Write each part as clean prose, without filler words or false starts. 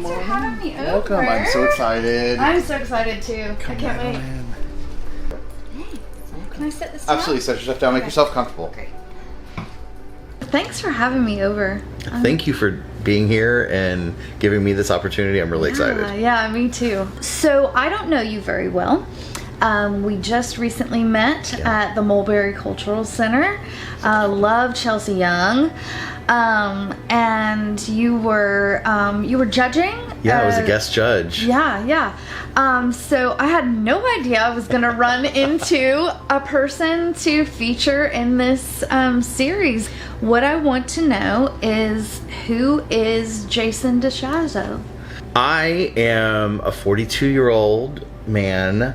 Thanks for having me over. Welcome. I'm so excited. I'm so excited too. I can't wait. Hey, can I set this down? absolutely. Set yourself down. Make yourself comfortable. Great. Thanks for having me over. Thank you for being here and giving me this opportunity. I'm really excited. Yeah, me too. So I don't know you very well. We just recently met at the Mulberry Cultural Center. Love Chelsea Young. And you were judging. Yeah, I was a guest judge. Yeah. So I had no idea I was gonna run into a person to feature in this series. What I want to know is, who is Jason DeShazo? I am a 42-year-old man,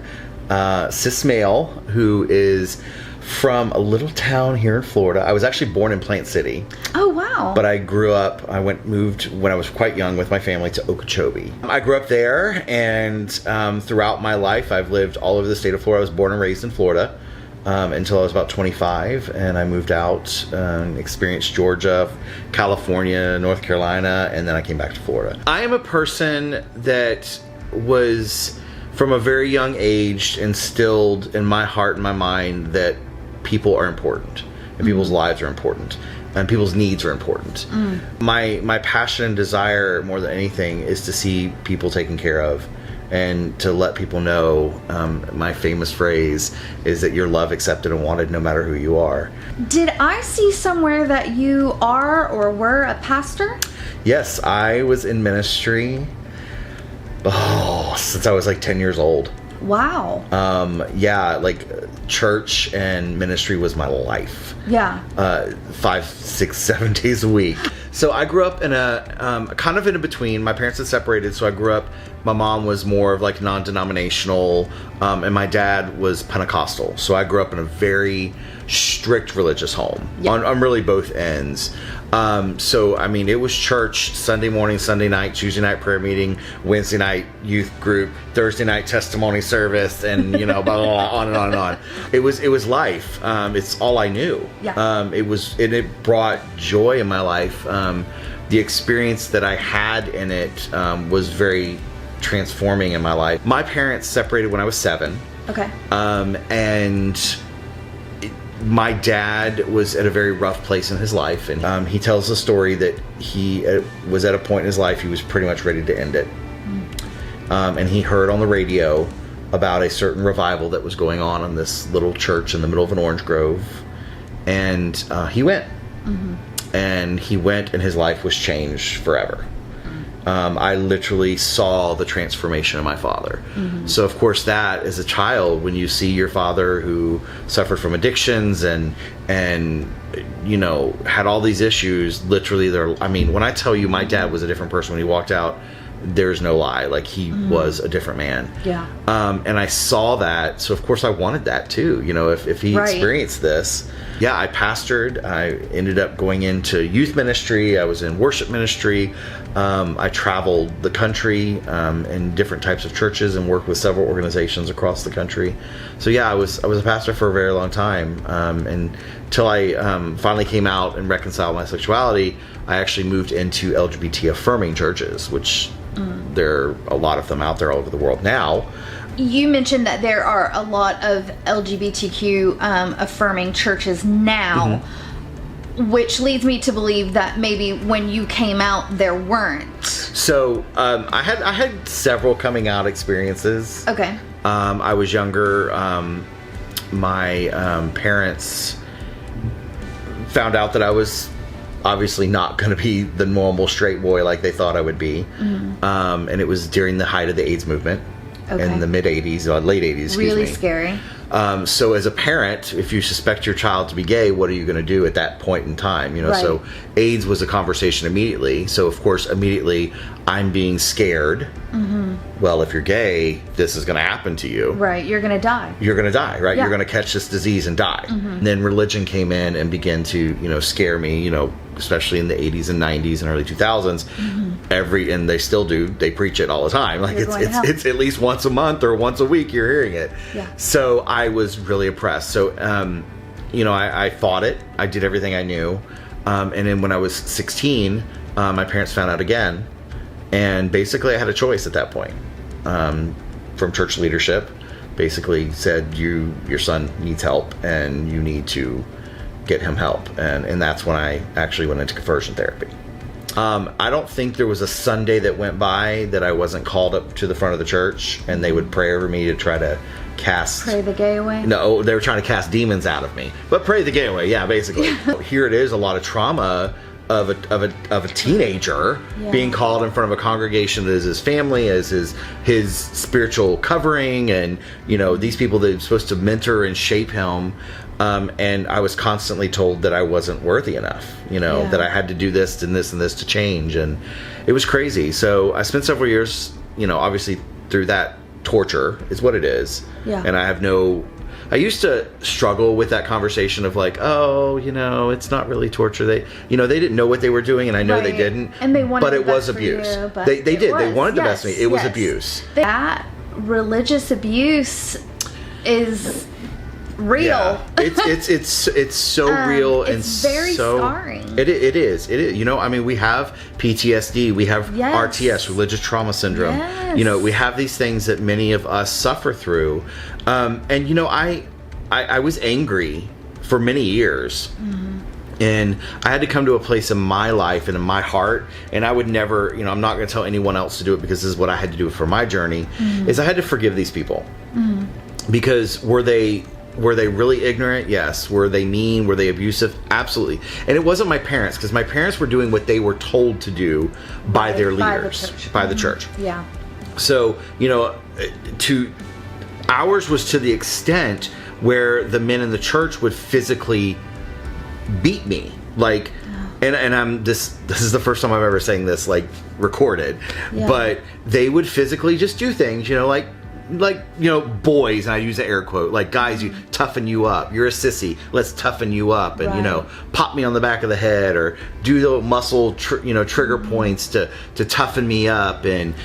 cis male, who is from a little town here in Florida. I was actually born in Plant City. Oh, wow. But I grew up, moved when I was quite young with my family to Okeechobee. I grew up there, and throughout my life, I've lived all over the state of Florida. I was born and raised in Florida until I was about 25, and I moved out and experienced Georgia, California, North Carolina, and then I came back to Florida. I am a person that was, from a very young age, instilled in my heart and my mind that people are important, and people's lives are important, and people's needs are important. My passion and desire, more than anything, is to see people taken care of, and to let people know, my famous phrase is that you're loved, accepted, and wanted no matter who you are. Did I see somewhere that you are or were a pastor? Yes, I was in ministry since I was like 10 years old. Wow. Yeah, like church and ministry was my life. Yeah. 5, 6, 7 days a week. So I grew up in a kind of in between. My parents had separated, so I grew up. My mom was more of like non-denominational, and my dad was Pentecostal. So I grew up in a very strict religious home on really both ends. So I mean, it was church Sunday morning, Sunday night, Tuesday night prayer meeting, Wednesday night youth group, Thursday night testimony service, and blah, blah, blah, on and on and on. It was life. It's all I knew. Yeah. It brought joy in my life. The experience that I had in it was very transforming in my life. My parents separated when I was 7. Okay. And my dad was at a very rough place in his life, and he tells the story that he was at a point in his life he was pretty much ready to end it. And he heard on the radio about a certain revival that was going on in this little church in the middle of an orange grove, and he went. And he went, and his life was changed forever. I literally saw the transformation of my father. So of course, that as a child, when you see your father who suffered from addictions and had all these issues, literally when I tell you my dad was a different person when he walked out, there's no lie. Like, he was a different man. Yeah. And I saw that, so of course I wanted that too. If he experienced this. Yeah, I pastored. I ended up going into youth ministry. I was in worship ministry. I traveled the country in different types of churches and worked with several organizations across the country. So yeah, I was a pastor for a very long time. And until I finally came out and reconciled my sexuality, I actually moved into LGBT affirming churches, which there are a lot of them out there all over the world now. You mentioned that there are a lot of LGBTQ affirming churches now, which leads me to believe that maybe when you came out, there weren't. So I had several coming out experiences. Okay. I was younger. My parents found out that I was obviously not going to be the normal straight boy like they thought I would be. And it was during the height of the AIDS movement. In the mid 80s, late 80s, excuse me. Really scary. So as a parent, if you suspect your child to be gay, what are you going to do at that point in time? So AIDS was a conversation immediately. So of course, immediately I'm being scared. Well, if you're gay, this is going to happen to you. Right, you're going to die. You're going to die, right? Yeah. You're going to catch this disease and die. And then religion came in and began to, scare me, especially in the 80s and 90s and early 2000s. And they still do, they preach it all the time. Like, it's at least once a month or once a week you're hearing it. Yeah. So I was really oppressed. So, I fought it. I did everything I knew. And then when I was 16, my parents found out again. And basically I had a choice at that point, from church leadership. Basically said, your son needs help and you need to get him help. And that's when I actually went into conversion therapy. I don't think there was a Sunday that went by that I wasn't called up to the front of the church and they would pray over me to try to pray the gay away. No, they were trying to cast demons out of me, but pray the gay away. Yeah, basically. Here it is, a lot of trauma of a teenager being called in front of a congregation that is his family, as his spiritual covering, and these people that are supposed to mentor and shape him. And I was constantly told that I wasn't worthy enough, that I had to do this and this and this to change. And it was crazy. So I spent several years, obviously through that torture is what it is. Yeah. And I used to struggle with that conversation of like, it's not really torture. They didn't know what they were doing, and I know they didn't. And they wanted but it was abuse. You, but they did. They wanted the best for me. It was abuse. That religious abuse is real. Yeah. It's so real and it's very scarring. It is. We have PTSD, we have RTS, religious trauma syndrome. Yes. We have these things that many of us suffer through. I was angry for many years. Mm-hmm. And I had to come to a place in my life and in my heart, and I would never, I'm not going to tell anyone else to do it because this is what I had to do for my journey, is I had to forgive these people. Mm-hmm. Because were they really ignorant? Yes. Were they mean? Were they abusive? Absolutely. And it wasn't my parents, because my parents were doing what they were told to do by their leaders, by the church. Yeah. So, ours was to the extent where the men in the church would physically beat me. Like, and I'm this is the first time I've ever saying this, like, recorded, but they would physically just do things, boys, and I use the air quote, like, guys, you toughen you up. You're a sissy. Let's toughen you up, and pop me on the back of the head, or do the muscle, trigger points to toughen me up, and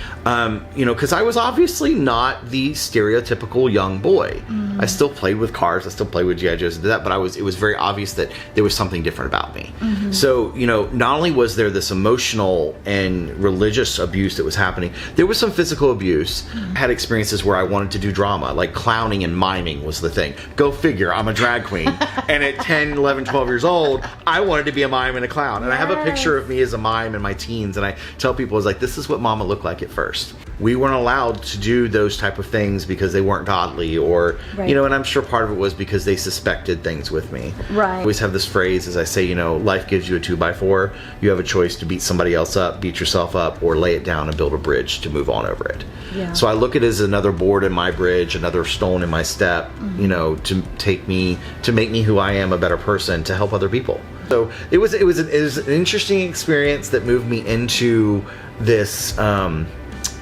because I was obviously not the stereotypical young boy. I still played with cars. I still played with G.I. Joes and did that, but it was very obvious that there was something different about me. So not only was there this emotional and religious abuse that was happening, there was some physical abuse. I had experiences where I wanted to do drama, like clowning and miming was the thing. Go figure, I'm a drag queen. And at 10, 11, 12 years old, I wanted to be a mime and a clown. And I have a picture of me as a mime in my teens, and I tell people, I was like, this is what Mama looked like at first. We weren't allowed to do those type of things because they weren't godly, or, and I'm sure part of it was because they suspected things with me. Right. I always have this phrase, as I say, life gives you a 2x4. You have a choice to beat somebody else up, beat yourself up, or lay it down and build a bridge to move on over it. Yeah. So I look at it as another board in my bridge, another stone in my step, to make me who I am, a better person, to help other people. So it was an interesting experience that moved me into this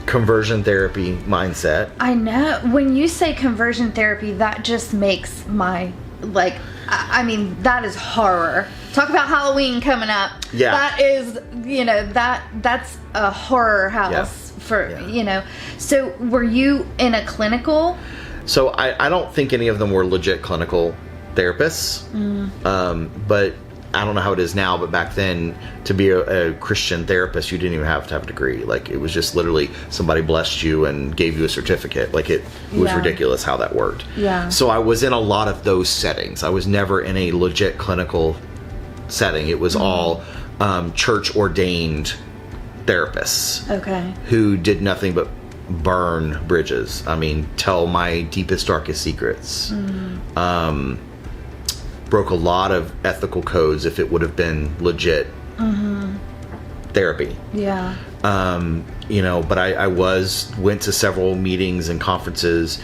conversion therapy mindset. I know. When you say conversion therapy, that just makes my, that is horror. Talk about Halloween coming up. Yeah. That is, that's a horror house for. So were you in a clinical? So I don't think any of them were legit clinical therapists. But I don't know how it is now, but back then, to be a Christian therapist, you didn't even have to have a degree. Like, it was just literally somebody blessed you and gave you a certificate. Like, it was ridiculous how that worked. Yeah. So I was in a lot of those settings. I was never in a legit clinical setting. It was all church-ordained therapists. Okay. Who did nothing but burn bridges. I mean, tell my deepest, darkest secrets. Broke a lot of ethical codes if it would have been legit therapy. Yeah. But I went to several meetings and conferences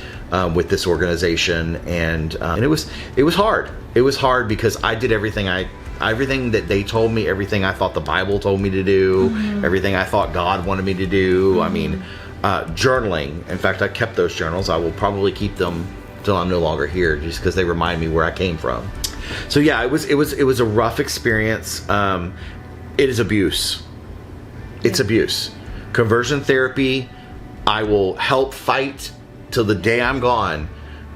with this organization, and it was hard. It was hard because I did everything that they told me, everything I thought the Bible told me to do, everything I thought God wanted me to do. I mean, journaling. In fact, I kept those journals. I will probably keep them till I'm no longer here, just because they remind me where I came from. So yeah, it was a rough experience. It is abuse. It's abuse. Conversion therapy, I will help fight till the day I'm gone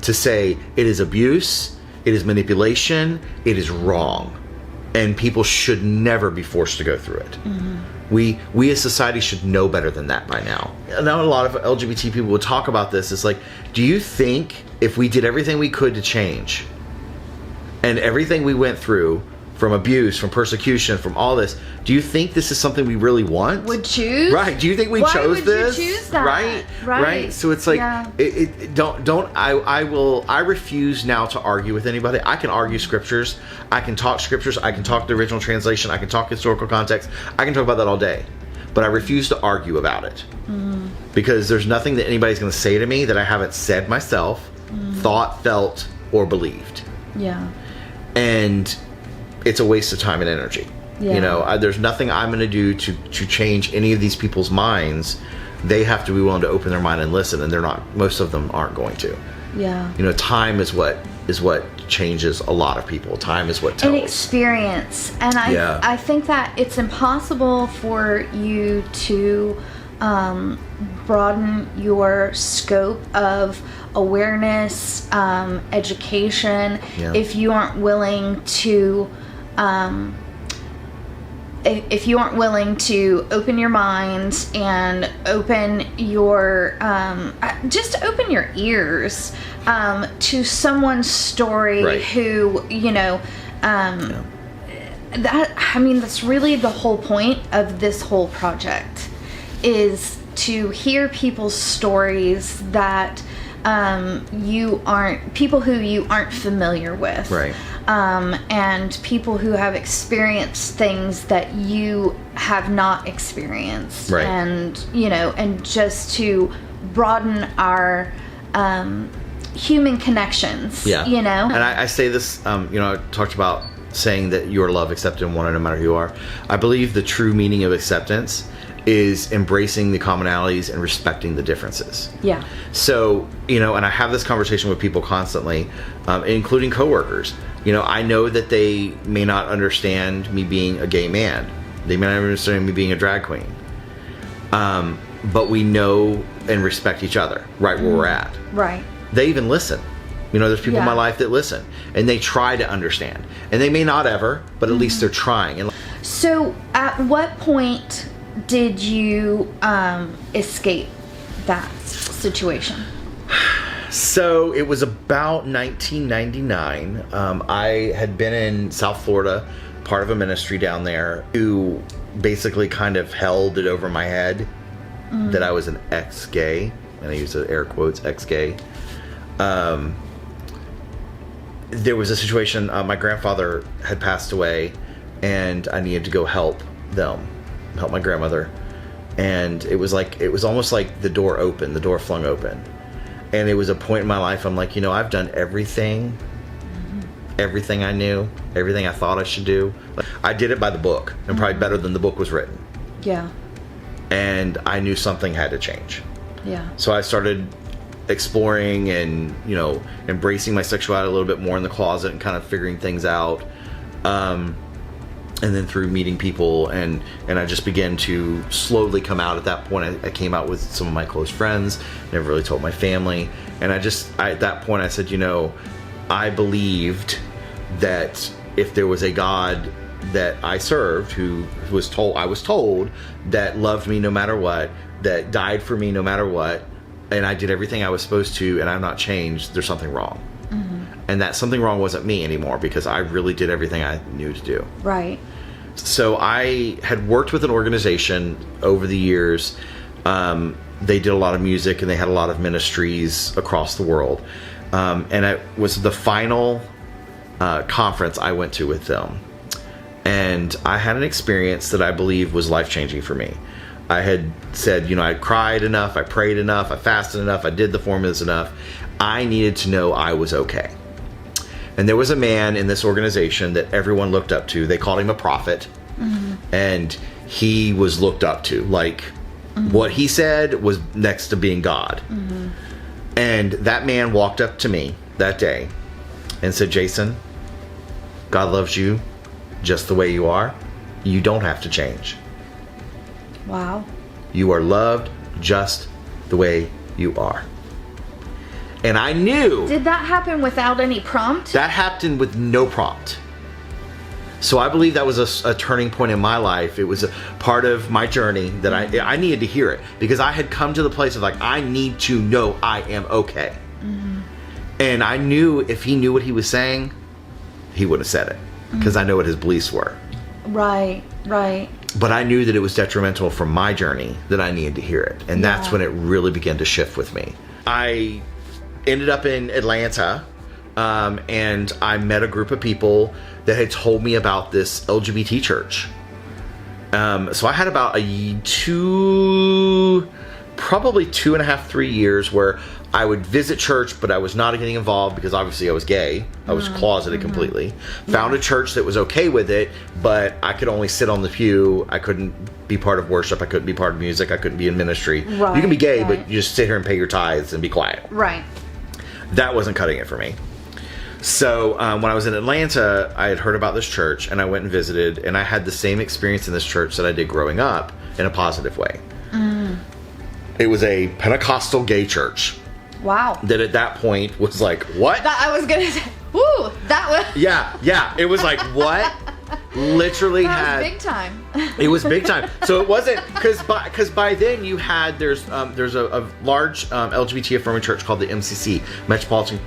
to say it is abuse, it is manipulation, it is wrong, and people should never be forced to go through it. We as society should know better than that by now. Now a lot of LGBT people will talk about this. It's like, do you think if we did everything we could to change, and everything we went through, from abuse, from persecution, from all this, do you think this is something we really want? Would choose? Right. Do you think we chose this? Why would you choose that? Right. So it's like, Yeah. I refuse now to argue with anybody. I can argue scriptures. I can talk scriptures. I can talk the original translation. I can talk historical context. I can talk about that all day. But I refuse to argue about it. Because there's nothing that anybody's going to say to me that I haven't said myself, thought, felt, or believed. Yeah. And it's a waste of time and energy. Yeah. You know, there's nothing I'm going to do to change any of these people's minds. They have to be willing to open their mind and listen, and they're not. Most of them aren't going to. Yeah. You know, time is what changes a lot of people. Time is what tells. And experience. And I think that it's impossible for you to broaden your scope of awareness, education, if you aren't willing to if you aren't willing to open your mind and open your just open your ears to someone's story who, you know, that's really the whole point of this whole project, is to hear people's stories that people who you aren't familiar with, right? And people who have experienced things that you have not experienced, right? And you know, and just to broaden our human connections, you know. And I say this, you know, I talked about saying that you are loved, accepted, and wanted no matter who you are. I believe the true meaning of acceptance is embracing the commonalities and respecting the differences. Yeah. So, you know, and I have this conversation with people constantly, including coworkers. You know, I know that they may not understand me being a gay man. They may not understand me being a drag queen. But we know and respect each other right where we're at. Right. They even listen. You know, there's people in my life that listen, and they try to understand. And they may not ever, but at least they're trying. And so at what point did you escape that situation? So it was about 1999. I had been in South Florida, part of a ministry down there, who basically kind of held it over my head that I was an ex-gay, and I use the air quotes, ex-gay. There was a situation, my grandfather had passed away, and I needed to go help my grandmother. And it was almost like the door flung open. And it was a point in my life, I'm like, you know, I've done everything I knew, everything I thought I should do. I did it by the book, and probably better than the book was written. Yeah. And I knew something had to change. Yeah. So I started exploring and, you know, embracing my sexuality a little bit more in the closet and kind of figuring things out. And then through meeting people, and I just began to slowly come out. At that point, I came out with some of my close friends, never really told my family. And at that point I said, you know, I believed that if there was a God that I served, who I was told that loved me no matter what, that died for me no matter what, and I did everything I was supposed to, and I'm not changed, there's something wrong. And that something wrong wasn't me anymore, because I really did everything I knew to do. Right. So I had worked with an organization over the years. They did a lot of music, and they had a lot of ministries across the world. And it was the final conference I went to with them. And I had an experience that I believe was life-changing for me. I had said, you know, I cried enough, I prayed enough, I fasted enough, I did the formulas enough. I needed to know I was okay. And there was a man in this organization that everyone looked up to. They called him a prophet. And he was looked up to. Like, what he said was next to being God. And that man walked up to me that day and said, Jason, God loves you just the way you are. You don't have to change. Wow. You are loved just the way you are. And I knew. Did that happen without any prompt? That happened with no prompt. So I believe that was a turning point in my life. It was a part of my journey that I needed to hear it, because I had come to the place of like, I need to know I am okay. And I knew if he knew what he was saying, he wouldn't have said it, because I know what his beliefs were. Right. But I knew that it was detrimental for my journey, that I needed to hear it. And that's when it really began to shift with me. I ended up in Atlanta, and I met a group of people that had told me about this LGBT church. So I had about probably 2.5, 3 years where I would visit church, but I was not getting involved because obviously I was gay. I was closeted completely. Found a church that was okay with it, but I could only sit on the pew. I couldn't be part of worship. I couldn't be part of music. I couldn't be in ministry. Right, you can be gay, but you just sit here and pay your tithes and be quiet. Right. That wasn't cutting it for me. So when I was in Atlanta, I had heard about this church, and I went and visited, and I had the same experience in this church that I did growing up in a positive way. It was a Pentecostal gay church. Wow. That at that point was like, what? I was gonna say, woo, that was. Yeah. It was like, what? Literally that was big time. It was big time. So it wasn't because by then you had there's a large LGBT affirming church called the MCC, Metropolitan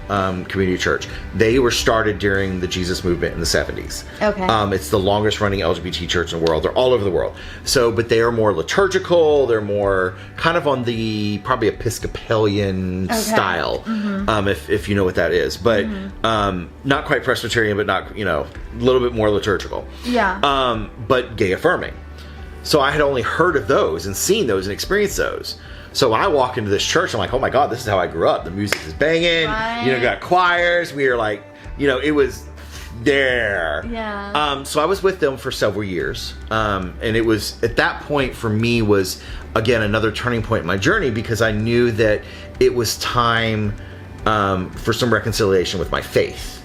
Community Church. They were started during the Jesus movement in the 70s. Okay. It's the longest running LGBT church in the world. They're all over the world. So, but they are more liturgical. They're more kind of on the probably Episcopalian style, if you know what that is. But not quite Presbyterian, but not a little bit more liturgical. Yeah. But gay affirming. So I had only heard of those and seen those and experienced those. So when I walk into this church, I'm like, oh my God, this is how I grew up. The music is banging. Right. Got choirs. We were like, it was there. Yeah. So I was with them for several years. And it was at that point for me was again another turning point in my journey, because I knew that it was time for some reconciliation with my faith.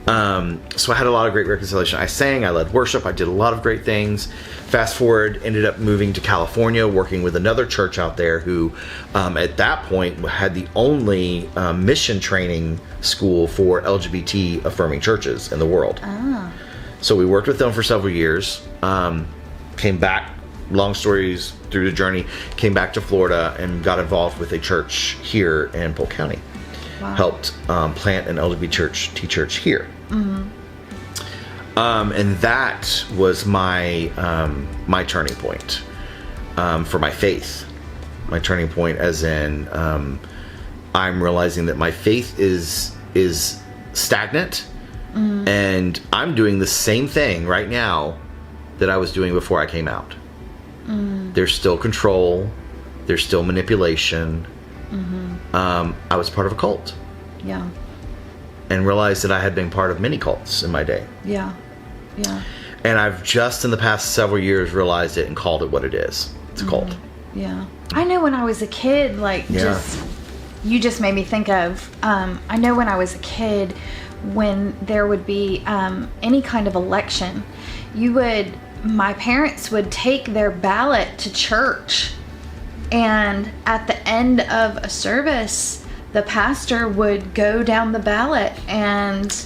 So I had a lot of great reconciliation. I sang, I led worship, I did a lot of great things. Fast forward, ended up moving to California, working with another church out there who, at that point, had the only mission training school for LGBT affirming churches in the world. So we worked with them for several years. Came back, long stories through the journey, came back to Florida and got involved with a church here in Polk County. Wow. Helped plant an LGBT church here. And that was my my turning point for my faith. My turning point as in I'm realizing that my faith is stagnant, and I'm doing the same thing right now that I was doing before I came out. There's still control. There's still manipulation. I was part of a cult. Yeah. And realized that I had been part of many cults in my day. Yeah. And I've just in the past several years realized it and called it what it is. It's a cult. Yeah. I know when I was a kid, you just made me think of, I know when I was a kid, when there would be any kind of election, my parents would take their ballot to church. And at the end of a service, the pastor would go down the ballot and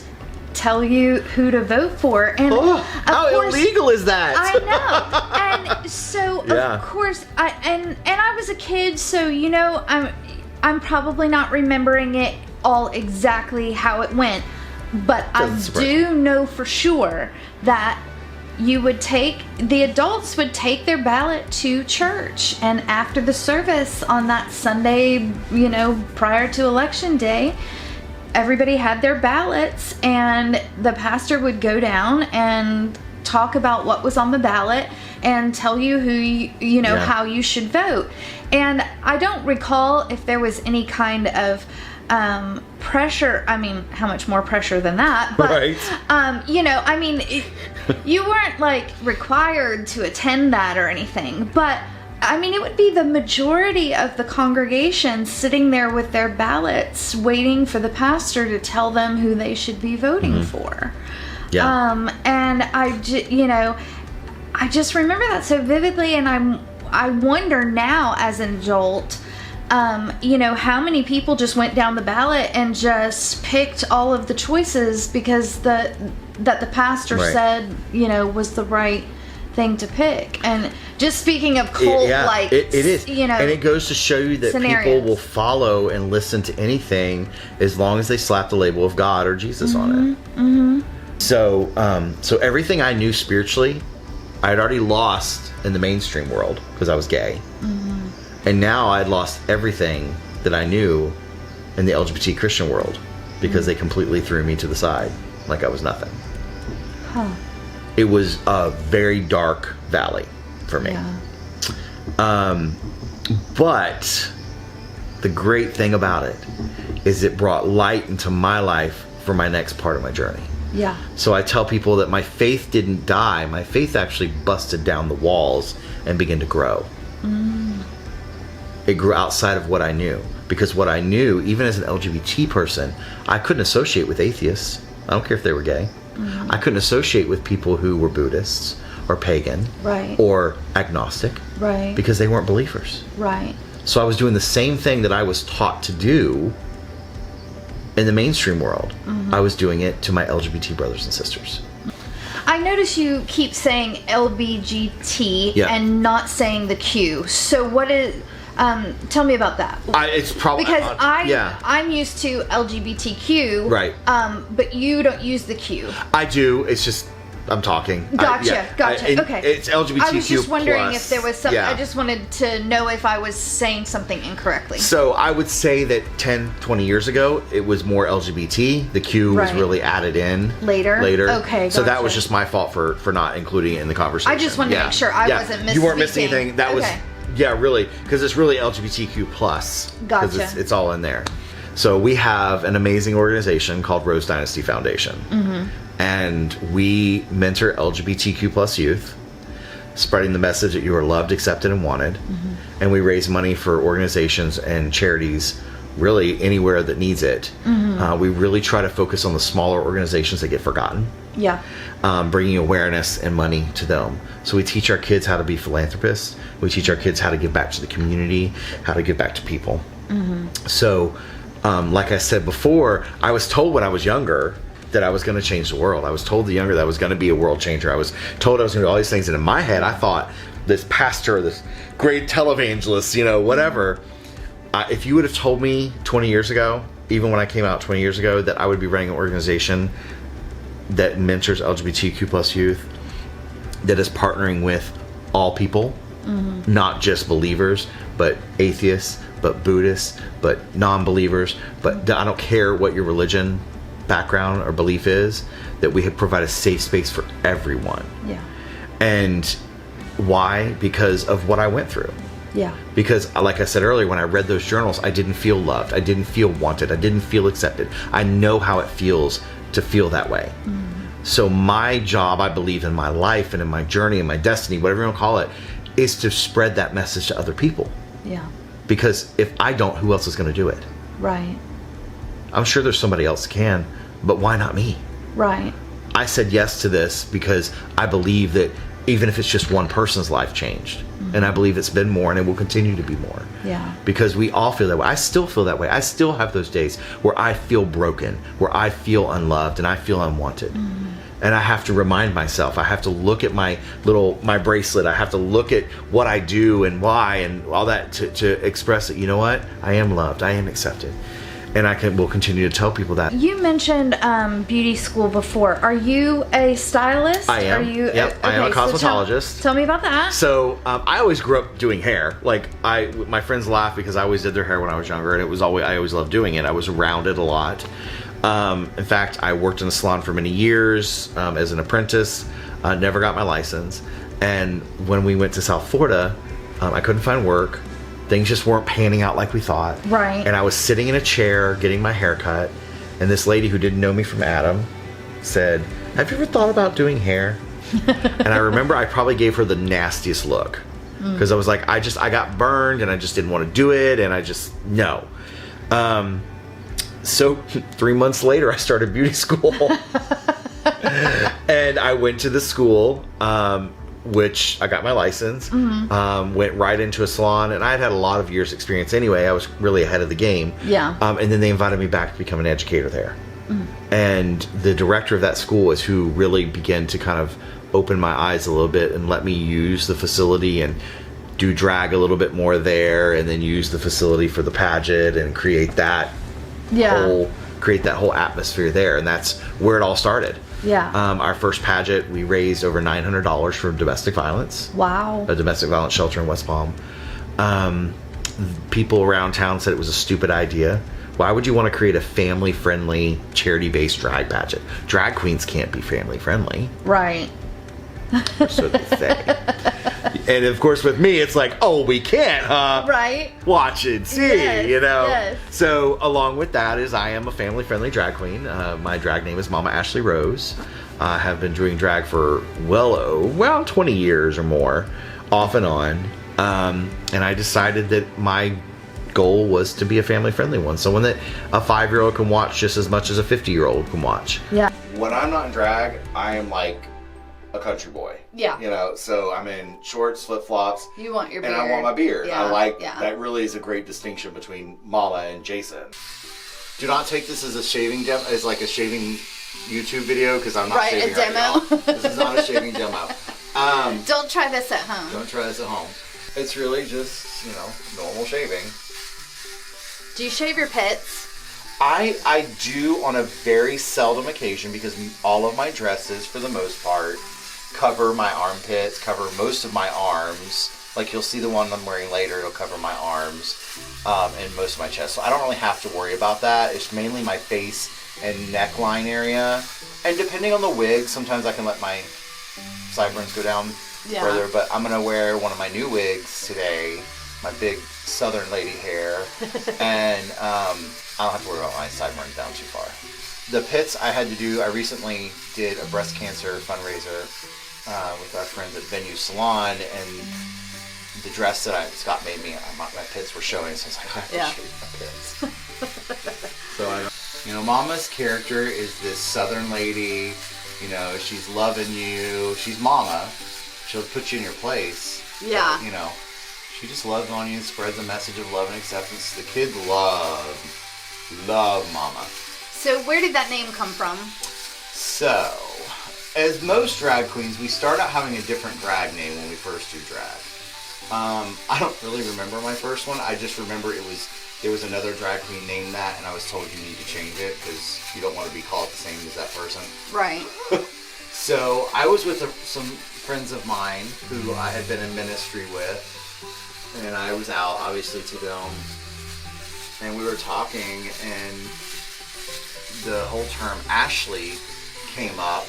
tell you who to vote for. And how illegal is that? I know. And so of course I was a kid, so I'm probably not remembering it all exactly how it went, but I do know for sure that the adults would take their ballot to church, and after the service on that Sunday, prior to election day, everybody had their ballots, and the pastor would go down and talk about what was on the ballot and tell you who how you should vote. And I don't recall if there was any kind of pressure. I mean, how much more pressure than that? But, right. You weren't required to attend that or anything. But it would be the majority of the congregation sitting there with their ballots, waiting for the pastor to tell them who they should be voting for. Yeah. And I just remember that so vividly, and I wonder now as an adult. how many people just went down the ballot and just picked all of the choices because that the pastor Right. said, was the right thing to pick. And just speaking of cult-like, it is. And it goes to show you that scenarios. people will follow and listen to anything as long as they slap the label of God or Jesus on it. Mm-hmm. So everything I knew spiritually, I had already lost in the mainstream world because I was gay. Mm-hmm. And now I'd lost everything that I knew in the LGBT Christian world because they completely threw me to the side like I was nothing. Huh. It was a very dark valley for me. Yeah. But the great thing about it is it brought light into my life for my next part of my journey. Yeah. So I tell people that my faith didn't die. My faith actually busted down the walls and began to grow. It grew outside of what I knew. Because what I knew, even as an LGBT person, I couldn't associate with atheists. I don't care if they were gay. I couldn't associate with people who were Buddhists or pagan Right. or agnostic Right. because they weren't believers. Right. So I was doing the same thing that I was taught to do in the mainstream world. I was doing it to my LGBT brothers and sisters. I notice you keep saying LBGT Yeah. and not saying the Q. So what is... tell me about that. It's probably Because yeah. I'm used to LGBTQ, Right. But you don't use the Q. I do. It's just I'm talking. Gotcha. Okay. It's LGBTQ. I was just wondering plus. if there was something. Yeah. I just wanted to know if I was saying something incorrectly. So I would say that 10, 20 years ago, it was more LGBT. The Q was Right. really added in Later? Okay, So that gotcha. was just my fault for not including it in the conversation. I just wanted to make sure I wasn't You weren't missing misspeaking. anything. That was, Okay. yeah, really, because it's really LGBTQ plus. Gotcha. Because it's all in there. So we have an amazing organization called Rose Dynasty Foundation. Mm-hmm. And we mentor LGBTQ plus youth, spreading the message that you are loved, accepted, and wanted. Mm-hmm. And we raise money for organizations and charities really anywhere that needs it. Mm-hmm. We really try to focus on the smaller organizations that get forgotten. Yeah. Bringing awareness and money to them. So we teach our kids how to be philanthropists. We teach our kids how to give back to the community, how to give back to people. Mm-hmm. So, like I said before, I was told when I was younger that I was going to change the world. I was told that I was going to be a world changer. I was told I was going to do all these things. And in my head, I thought this pastor, this great televangelist, whatever. If you would have told me 20 years ago, even when I came out 20 years ago, that I would be running an organization that mentors LGBTQ plus youth, that is partnering with all people, not just believers, but atheists, but Buddhists, but non-believers, but I don't care what your religion, background, or belief is, that we provide a safe space for everyone. Yeah. And why? Because of what I went through. Yeah. Because, like I said earlier, when I read those journals, I didn't feel loved. I didn't feel wanted. I didn't feel accepted. I know how it feels to feel that way. So my job, I believe, in my life and in my journey and my destiny, whatever you want to call it, is to spread that message to other people. Yeah. Because if I don't, who else is going to do it? Right. I'm sure there's somebody else that can, but why not me? Right. I said yes to this because I believe that even if it's just one person's life changed, and I believe it's been more and it will continue to be more. Yeah. Because we all feel that way. I still feel that way. I still have those days where I feel broken, where I feel unloved and I feel unwanted. And I have to remind myself, I have to look at my bracelet, I have to look at what I do and why and all that to express that, you know what? I am loved, I am accepted. And will continue to tell people that. You mentioned beauty school before. Are you a stylist? I am. I am a cosmetologist. So tell me about that. So I always grew up doing hair. Like my friends laugh because I always did their hair when I was younger, and I always loved doing it. I was around it a lot. In fact, I worked in a salon for many years as an apprentice. Never got my license. And when we went to South Florida, I couldn't find work. Things just weren't panning out like we thought. Right. And I was sitting in a chair getting my hair cut, and this lady who didn't know me from Adam said, "Have you ever thought about doing hair?" And I remember I probably gave her the nastiest look because I was like, I got burned and I just didn't want to do it, and I just no. So 3 months later, I started beauty school. And I went to the school. which I got my license, went right into a salon, and I had a lot of years experience anyway. I was really ahead of the game. Yeah. And then they invited me back to become an educator there. And the director of that school is who really began to kind of open my eyes a little bit and let me use the facility and do drag a little bit more there, and then use the facility for the pageant and create that whole atmosphere there. And that's where it all started. Yeah. Our first pageant, we raised over $900 for domestic violence. Wow. A domestic violence shelter in West Palm. People around town said it was a stupid idea. Why would you want to create a family-friendly, charity-based drag pageant? Drag queens can't be family-friendly. Right. Or so they say. And of course, with me, it's like, oh, we can't, huh? Right. Watch and see, Yes, you know? yes. So, along with that is I am a family-friendly drag queen. My drag name is Momma Ashley Rose. I have been doing drag for well 20 years or more, off and on. And I decided that my goal was to be a family-friendly one. So when a 5-year-old can watch just as much as a 50-year-old can watch. Yeah. When I'm not in drag, I am like a country boy. Yeah. You know, so I'm in shorts, flip-flops. You want your beard. And I want my beard. Yeah. I like, yeah. that really is a great distinction between Mama and Jason. Do not take this as a shaving demo, as like a shaving YouTube video, because I'm not shaving a demo. right now. This is not a shaving demo. Don't try this at home. Don't try this at home. It's really just, you know, normal shaving. Do you shave your pits? I do on a very seldom occasion, because all of my dresses, for the most part, cover my armpits, cover most of my arms. Like you'll see the one I'm wearing later, it'll cover my arms and most of my chest. So I don't really have to worry about that. It's mainly my face and neckline area. And depending on the wig, sometimes I can let my sideburns go down further. But I'm going to wear one of my new wigs today, my big southern lady hair. And I don't have to worry about my sideburns down too far. The pits I had to do, I recently did a breast cancer fundraiser with our friends at Venue Salon, and the dress that Scott made me, my pits were showing, so I was like, I have to shave my pits. So you know, Mama's character is this southern lady, you know, she's loving you, she's Mama, she'll put you in your place. Yeah. But, you know, she just loves on you and spreads a message of love and acceptance. The kids love Mama. So where did that name come from? So, as most drag queens, we start out having a different drag name when we first do drag. I don't really remember my first one. I just remember there was another drag queen named that, and I was told you need to change it because you don't want to be called the same as that person. Right. So I was with some friends of mine who I had been in ministry with, and I was out obviously to film, and we were talking, and the whole term Ashley came up,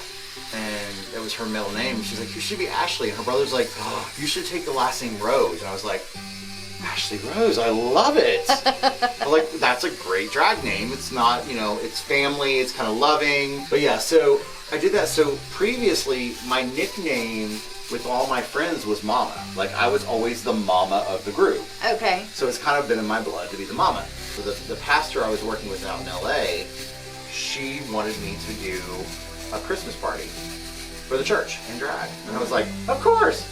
and it was her middle name. She's like, you should be Ashley. And her brother's like, oh, you should take the last name Rose. And I was like, Ashley Rose, I love it. I'm like, that's a great drag name. It's not, you know, it's family, it's kind of loving. But yeah, so I did that. So previously, my nickname with all my friends was Mama. Like, I was always the Mama of the group. Okay. So it's kind of been in my blood to be the Mama. So the pastor I was working with out in LA, she wanted me to do a Christmas party for the church in drag. And I was like, of course.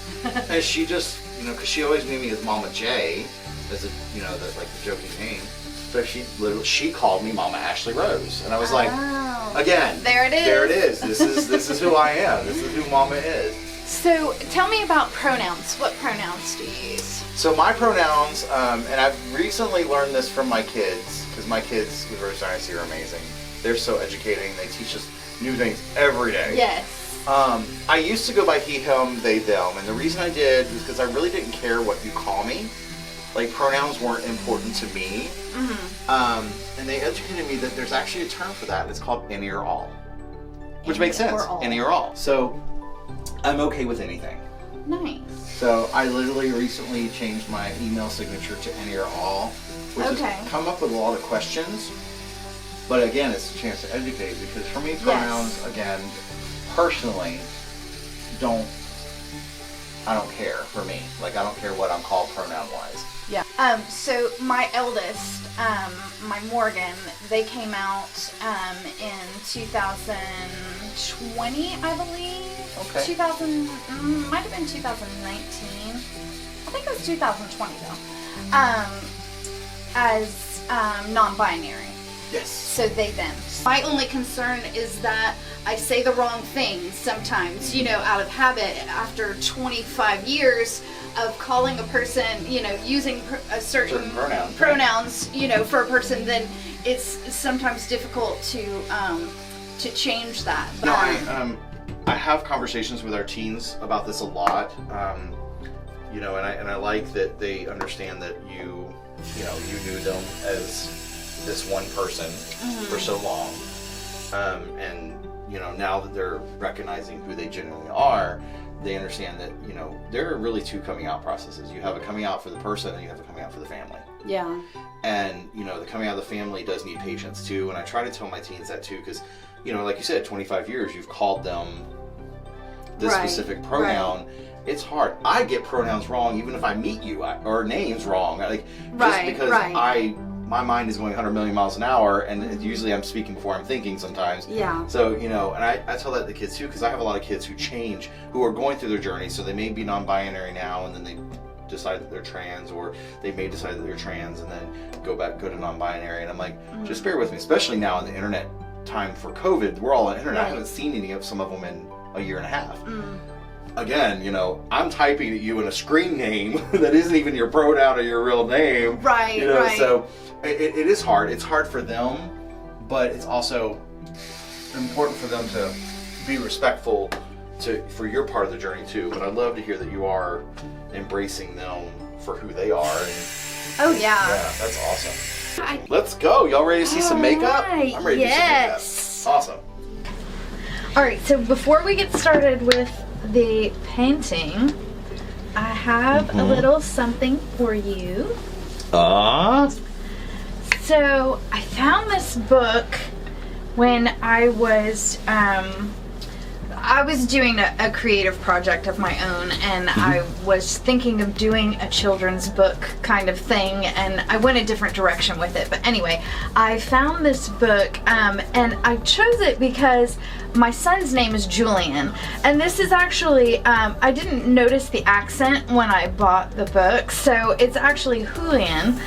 And she just, you know, because she always knew me as Mama J, as a, you know, the joking name. So she called me Momma Ashley Rose. And I was like, again, there it is. There it is. This is who I am. This is who Mama is. So tell me about pronouns. What pronouns do you use? So my pronouns, and I've recently learned this from my kids, because my kids with Rose Dynasty are amazing. They're so educating. They teach us new things every day. Yes. I used to go by he, him, they, them, and the reason I did was because I really didn't care what you call me. Like, pronouns weren't important to me. Mm-hmm. And they educated me that there's actually a term for that. It's called any or all, which makes sense. Any or all. So I'm okay with anything. Nice. So I literally recently changed my email signature to any or all, which has come up with a lot of questions. But again, it's a chance to educate, because for me, pronouns, again, personally, I don't care for me. Like, I don't care what I'm called pronoun-wise. Yeah. So my eldest, my Morgan, they came out in 2020, I believe. Okay. 2000, might have been 2019. I think it was 2020 though. As non-binary. Yes. So they them. My only concern is that I say the wrong things sometimes, out of habit after 25 years of calling a person, using a certain pronouns, for a person, then it's sometimes difficult to change that. No, I have conversations with our teens about this a lot, and I like that they understand that you knew them as this one person for so long, and now that they're recognizing who they genuinely are, they understand that there are really two coming out processes. You have a coming out for the person, and you have a coming out for the family. Yeah. And the coming out of the family does need patience too, and I try to tell my teens that too, because like you said, 25 years you've called them this specific pronoun. It's hard. I get pronouns wrong even if I meet you, or names wrong. Just because my mind is going 100 million miles an hour, and usually I'm speaking before I'm thinking sometimes. Yeah. So, and I tell that to kids too, because I have a lot of kids who are going through their journey, so they may be non-binary now, and then they decide that they're trans, or they may decide that they're trans and then go to non-binary, and I'm like, just bear with me, especially now in the internet time for COVID, we're all on the internet. I haven't seen some of them in a year and a half. Again, I'm typing at you in a screen name that isn't even your pronoun or your real name. Right. So it is hard. It's hard for them, but it's also important for them to be respectful for your part of the journey too. But I'd love to hear that you are embracing them for who they are. Oh yeah. Yeah, that's awesome. Let's go. Y'all ready to see some makeup? Right. I'm ready to see some makeup. Awesome. All right, so before we get started with the painting, I have a little something for you. So I found this book when I was doing a creative project of my own, and I was thinking of doing a children's book kind of thing, and I went a different direction with it. But anyway, I found this book, and I chose it because my son's name is Julian, and this is actually, I didn't notice the accent when I bought the book, so it's actually Julian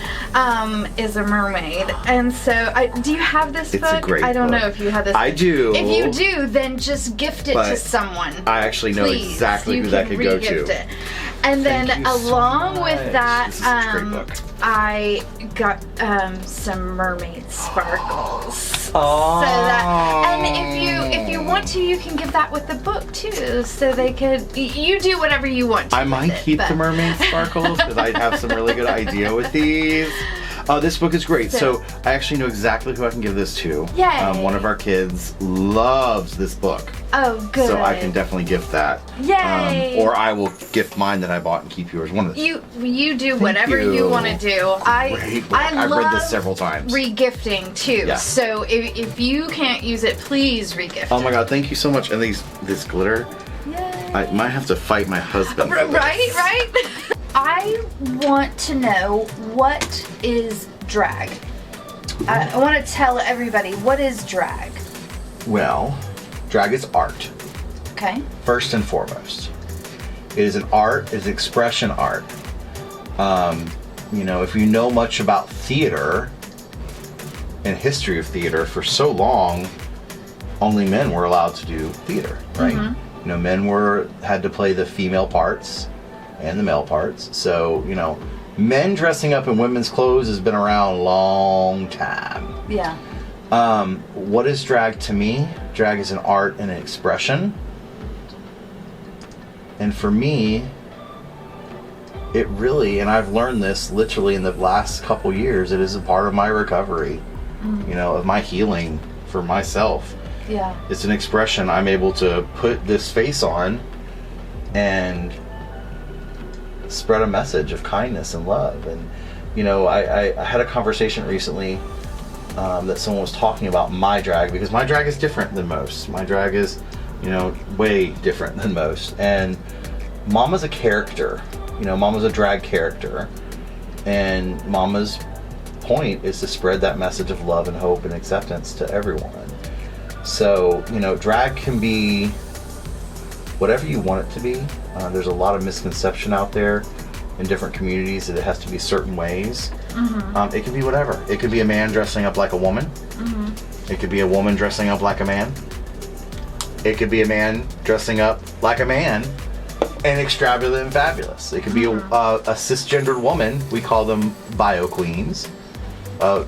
is a mermaid. And so, do you have this book? It's a great I don't book. know if you have this. I do. If you do, then just gift it to someone. I actually know exactly who that could go to. It. And then along with that, this is such a great book. I got some mermaid sparkles. Oh. So that, and if you want to, you can give that with the book too. So they could, you do whatever you want to. I might keep the mermaid sparkles because I have some really good idea with these. This book is great. So I actually know exactly who I can give this to. Yay. One of our kids loves this book. Oh, good. So I can definitely gift that. Yay. Or I will gift mine that I bought and keep yours. One of the You do whatever you want to do. I've read this several times. Regifting too. Yeah. So if you can't use it, please regift. Oh my God! Thank you so much. And this glitter. Yay. I might have to fight my husband. For this. Right. I want to know, what is drag? I want to tell everybody, what is drag? Well, drag is art. Okay. First and foremost. It is an art, it is expression art. If you know much about theater and history of theater, for so long, only men were allowed to do theater, right? Mm-hmm. Men had to play the female parts and the male parts. So, men dressing up in women's clothes has been around a long time. Yeah. What is drag to me? Drag is an art and an expression. And for me, it really, and I've learned this literally in the last couple years, it is a part of my recovery, of my healing for myself. Yeah. It's an expression. I'm able to put this face on and spread a message of kindness and love. And I had a conversation recently that someone was talking about my drag, because my drag is different than most. My drag is way different than most. And Momma's a character. Momma's a drag character, And Mama's point is to spread that message of love and hope and acceptance to everyone. So, you know, drag can be whatever you want it to be. There's a lot of misconception out there in different communities that it has to be certain ways. It can be whatever. It could be a man dressing up like a woman. It could be a woman dressing up like a man. It could be a man dressing up like a man and extravagant and fabulous. It could be a cisgendered woman. We call them bio queens.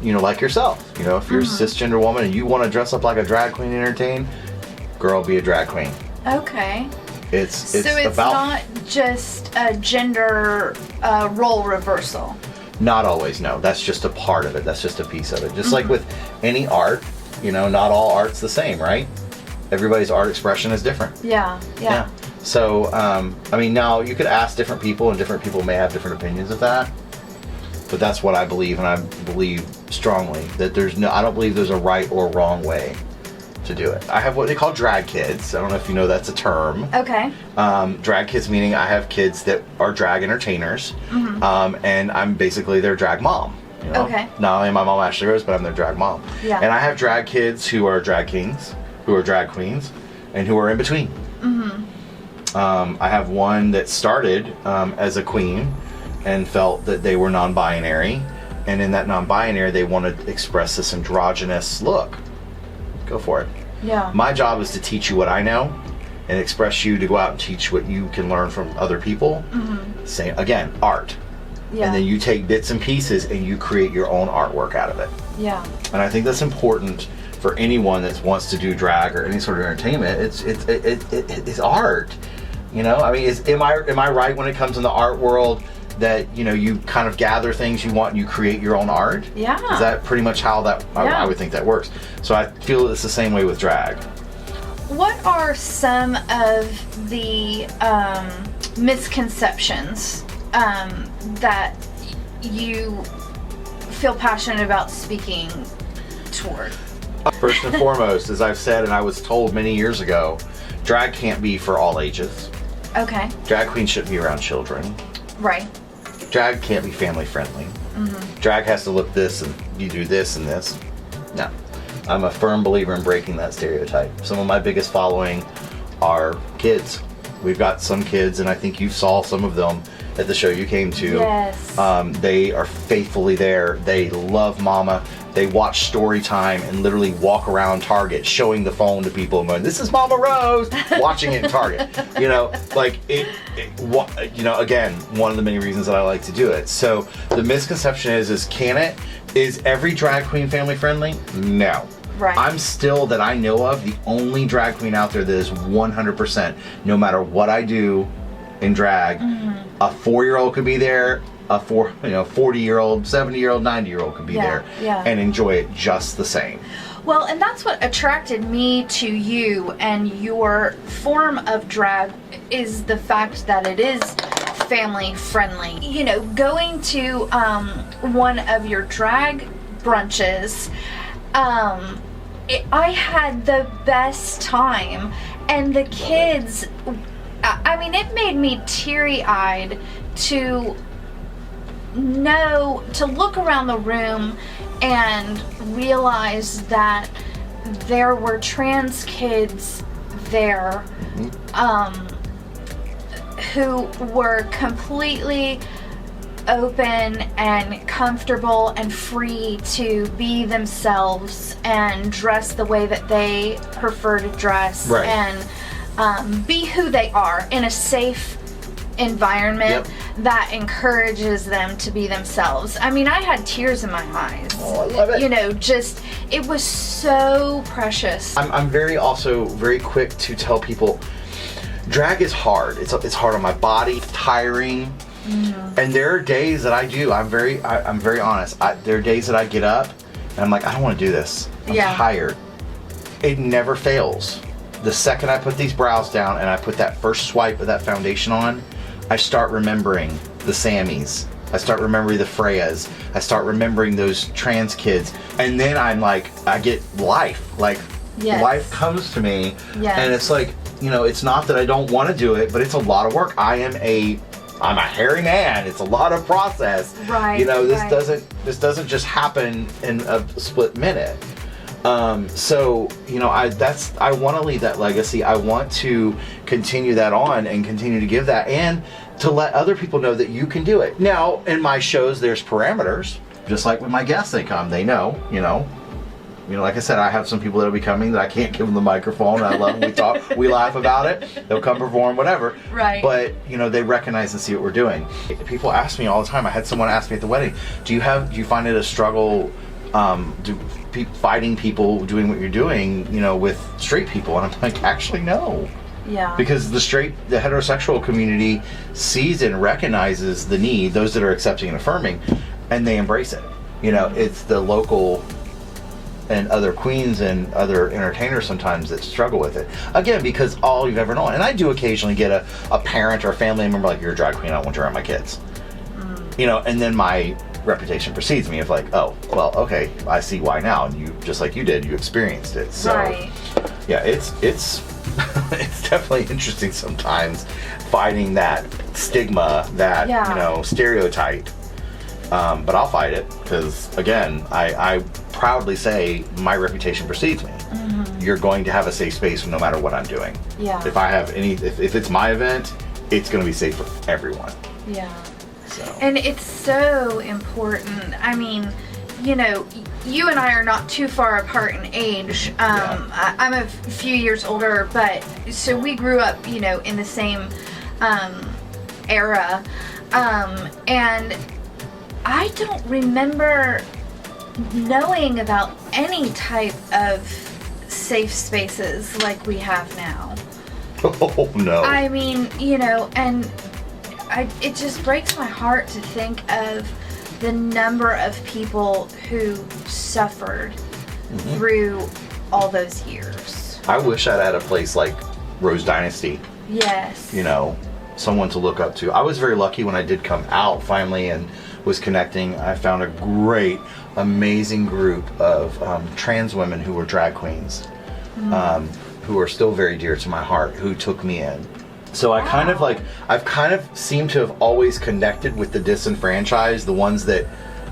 You know, like yourself. You know, if you're a cisgender woman and you want to dress up like a drag queen and entertain, girl, be a drag queen. Okay. It's so it's about, not just a gender role reversal. Not always, no. That's just a part of it. That's just a piece of it. Just like with any art, you know, not all art's the same, right? Everybody's art expression is different. Yeah. So, I mean, now you could ask different people, and different people may have different opinions of that. But that's what I believe, and I believe strongly that I don't believe there's a right or wrong way to do it. I have what they call drag kids. I don't know if you know that's a term. Okay. Drag kids meaning I have kids that are drag entertainers, and I'm basically their drag mom. You know? Okay. Not only am I Momma Ashley Rose, but I'm their drag mom. Yeah. And I have drag kids who are drag kings, who are drag queens, and who are in between. I have one that started as a queen and felt that they were non-binary, and in that non-binary they wanted to express this androgynous look. Go for it. Yeah. My job is to teach you what I know and express you to go out and teach what you can learn from other people. Same, again, art. Yeah. And then you take bits and pieces and you create your own artwork out of it. Yeah. And I think that's important for anyone that wants to do drag or any sort of entertainment. It's art. You know, I mean, am I right when it comes in the art world that, you know, you kind of gather things you want and you create your own art? Yeah. Is that pretty much how I would think that works? So I feel it's the same way with drag. What are some of the misconceptions that you feel passionate about speaking toward? First and foremost, as I've said and I was told many years ago, drag can't be for all ages. Okay. Drag queen shouldn't be around children. Right. Drag can't be family friendly. Drag has to look this and you do this and this. No. I'm a firm believer in breaking that stereotype. Some of my biggest following are kids. We've got some kids, and I think you saw some of them at the show you came to. Yes. They are faithfully there. They love Mama. They watch story time and literally walk around Target showing the phone to people and going, "This is Momma Rose," watching it in Target. You know, like you know, again, one of the many reasons that I like to do it. So the misconception is is every drag queen family friendly? No. Right. I'm still, that I know of, the only drag queen out there that is 100%, no matter what I do in drag, a 4-year-old could be there, a 40-year-old, 70-year-old, 90-year-old could be there and enjoy it just the same. Well, and that's what attracted me to you and your form of drag, is the fact that it is family friendly. You know, going to one of your drag brunches, I had the best time, and the kids, I mean, it made me teary-eyed to look around the room and realize that there were trans kids there who were completely open and comfortable and free to be themselves and dress the way that they prefer to dress, right, and be who they are in a safe environment that encourages them to be themselves. I mean, I had tears in my eyes. Oh, I love it. You know, just, it was so precious. I'm also very quick to tell people, drag is hard. It's hard on my body, tiring. And there are days that I do. I'm very honest. There are days that I get up and I'm like, I don't want to do this. I'm tired. It never fails. The second I put these brows down and I put that first swipe of that foundation on, I start remembering the Sammys. I start remembering the Freyas. I start remembering those trans kids. And then I'm like, I get life. Like, life comes to me. And it's like, you know, it's not that I don't want to do it, but it's a lot of work. I I'm a hairy man. It's a lot of process. Right. You know, this doesn't just happen in a split minute. So, you know, I want to leave that legacy. I want to continue that on and continue to give that, and to let other people know that you can do it. Now, in my shows, there's parameters. Just like when my guests, they come, they know, you know, like I said, I have some people that'll be coming that I can't give them the microphone. I love them. We talk, we laugh about it. They'll come perform, whatever. Right. But, you know, they recognize and see what we're doing. People ask me all the time. I had someone ask me at the wedding, do you find it a struggle, fighting people doing what you're doing, you know, with straight people? And I'm like, actually, no. Yeah. Because the heterosexual community sees and recognizes the need, those that are accepting and affirming, and they embrace it. You know, it's the local and other queens and other entertainers sometimes that struggle with it. Again, because all you've ever known. And I do occasionally get a parent or a family member like, you're a drag queen, I don't want you around my kids. You know, and then my reputation precedes me of like, oh, well, okay, I see why now. And you, just like you did, you experienced it. So, right. Yeah, it's it's definitely interesting sometimes fighting that stigma, that, you know, stereotype. But I'll fight it because, again, I proudly say my reputation precedes me. Mm-hmm. You're going to have a safe space no matter what I'm doing. Yeah. If I have if it's my event, it's going to be safe for everyone. Yeah. So. And it's so important. I mean, you know, you and I are not too far apart in age. I'm a few years older, but so we grew up, you know, in the same era. And I don't remember knowing about any type of safe spaces like we have now. Oh, no. I mean, you know, and it just breaks my heart to think of the number of people who suffered through all those years. I wish I'd had a place like Rose Dynasty. Yes. You know, someone to look up to. I was very lucky when I did come out finally and was connecting. I found a great, amazing group of trans women who were drag queens, who are still very dear to my heart, who took me in. So I I've kind of seemed to have always connected with the disenfranchised, the ones that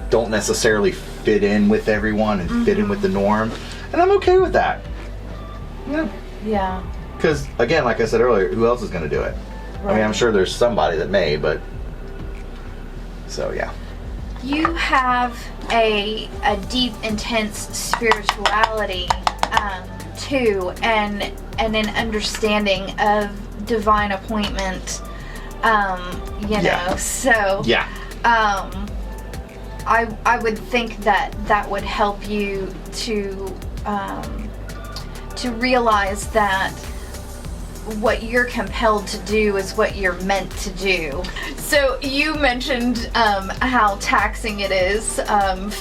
don't necessarily fit in with everyone and fit in with the norm. And I'm okay with that. Yeah. Yeah. Because, again, like I said earlier, who else is going to do it? Right. I mean, I'm sure there's somebody that may, but... So, yeah. You have a deep, intense spirituality, too, and an understanding of divine appointment, you know, so... Yeah. I would think that would help you to realize that what you're compelled to do is what you're meant to do. So you mentioned how taxing it is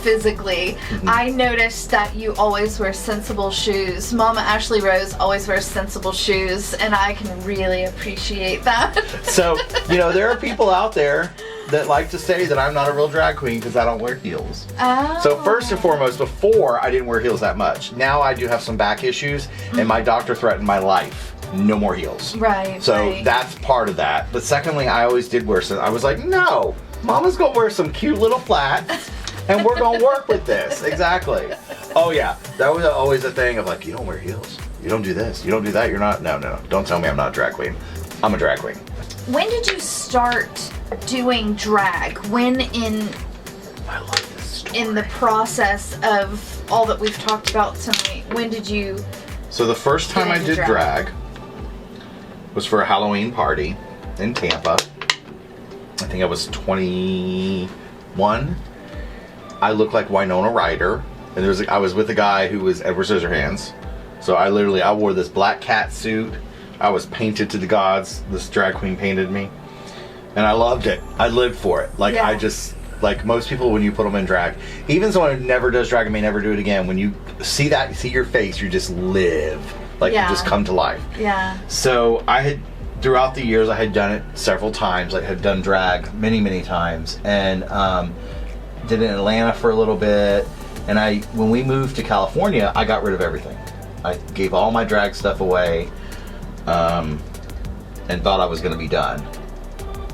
physically. I noticed that you always wear sensible shoes. Momma Ashley Rose always wears sensible shoes, and I can really appreciate that. So, you know, there are people out there that like to say that I'm not a real drag queen because I don't wear heels. Oh. So first and foremost, before I didn't wear heels that much. Now I do have some back issues, and my doctor threatened my life. No more heels. Right. So that's part of that. But secondly, I always did wear some. I was like, no, Mama's gonna wear some cute little flats, and we're gonna work with this. Exactly. Oh yeah, that was always a thing of like, you don't wear heels, you don't do this, you don't do that. You're not. No. Don't tell me I'm not a drag queen. I'm a drag queen. When did you start doing drag? When I love this story. In the process of all that we've talked about tonight, when did you? So the first time I did drag was for a Halloween party in Tampa. I think I was 21. I looked like Winona Ryder, and I was with a guy who was Edward Scissorhands. So I wore this black cat suit. I was painted to the gods. This drag queen painted me, and I loved it. I lived for it. Like I just, like most people, when you put them in drag, even someone who never does drag and may never do it again, when you see your face, you just live. Like you just come to life. Yeah. So throughout the years, I had done it several times. I had done drag many, many times, and did it in Atlanta for a little bit. And when we moved to California, I got rid of everything. I gave all my drag stuff away, and thought I was going to be done.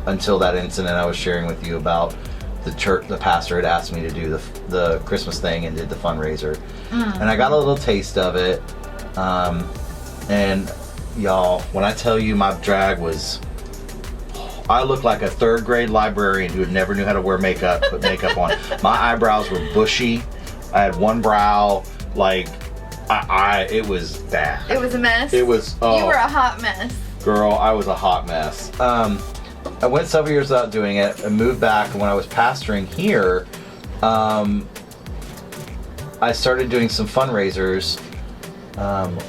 until that incident I was sharing with you about the church. The pastor had asked me to do the Christmas thing and did the fundraiser, and I got a little taste of it. And y'all, when I tell you my drag was, I looked like a third grade librarian who never knew how to wear makeup, put makeup on. My eyebrows were bushy. I had one brow, like, it was bad. It was a mess? It was, You were a hot mess. Girl, I was a hot mess. I went several years without doing it and moved back, and when I was pastoring here, I started doing some fundraisers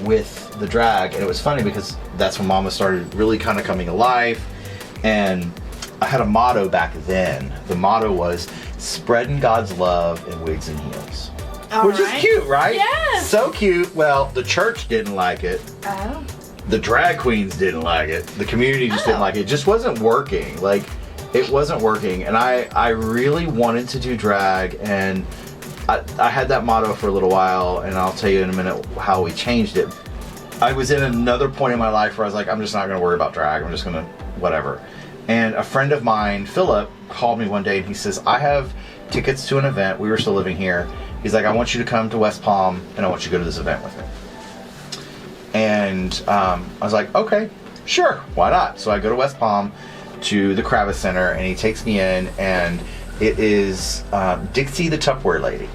with the drag, and it was funny because that's when Mama started really kind of coming to life. And I had a motto back then. The motto was spreading God's love in wigs and heels. Which is cute, right? Yes. So cute. Well, the church didn't like it. Oh. The drag queens didn't like it. The community just didn't like it. It just wasn't working. Like, it wasn't working. And I really wanted to do drag, and I had that motto for a little while, and I'll tell you in a minute how we changed it. I was in another point in my life where I was like, I'm just not going to worry about drag. I'm just going to whatever. And a friend of mine, Philip, called me one day and he says, I have tickets to an event. We were still living here. He's like, I want you to come to West Palm and I want you to go to this event with me. And I was like, okay, sure, why not? So I go to West Palm to the Kravis Center, and he takes me in, and it is Dixie the Tupperware Lady.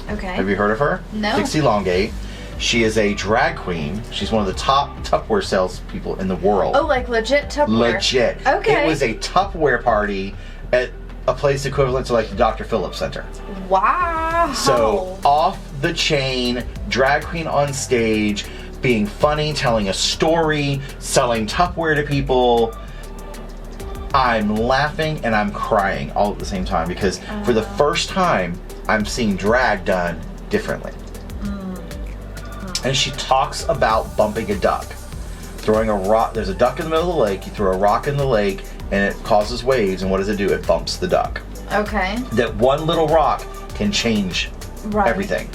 Okay. Have you heard of her? No. Dixie Longate. She is a drag queen. She's one of the top Tupperware salespeople in the world. Oh, like legit Tupperware? Legit. Okay. It was a Tupperware party at a place equivalent to like the Dr. Phillips Center. Wow. So, off the chain, drag queen on stage, being funny, telling a story, selling Tupperware to people. I'm laughing and I'm crying all at the same time because for the first time, I'm seeing drag done differently. And she talks about bumping a duck, throwing a rock. There's a duck in the middle of the lake. You throw a rock in the lake and it causes waves, and what does it do? It bumps the duck. Okay. That one little rock can change Right. everything.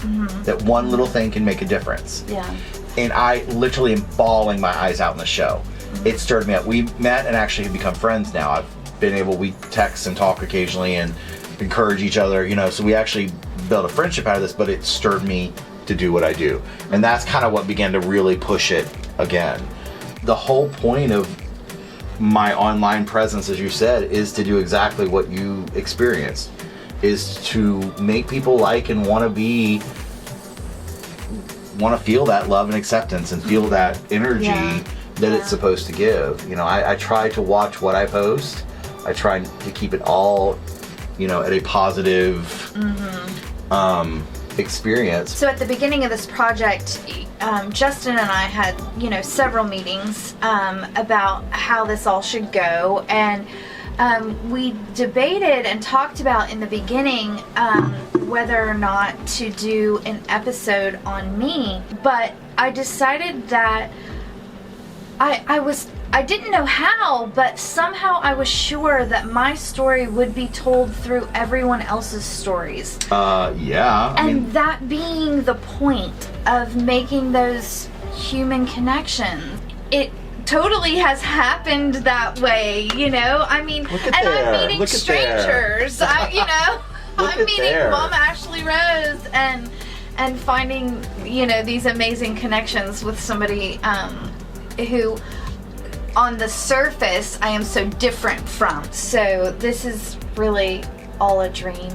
That one little thing can make a difference. Yeah. And I literally am bawling my eyes out in the show. It stirred me up. We met and actually have become friends now. I've been able, we text and talk occasionally and encourage each other, you know, so we actually built a friendship out of this, but it stirred me to do what I do. And that's kind of what began to really push it again. The whole point of my online presence, as you said, is to do exactly what you experienced, is to make people like and want to feel that love and acceptance and feel that energy that it's supposed to give. You know, I try to watch what I post. I try to keep it all, you know, at a positive experience. So at the beginning of this project, Justin and I had, you know, several meetings about how this all should go, and we debated and talked about in the beginning whether or not to do an episode on me, but I decided that I didn't know how, but somehow I was sure that my story would be told through everyone else's stories. Yeah. And that being the point of making those human connections. It totally has happened that way, you know? I mean, and I'm meeting strangers. I'm meeting Momma Ashley Rose and finding, you know, these amazing connections with somebody who on the surface I am so different from. So this is really all a dream.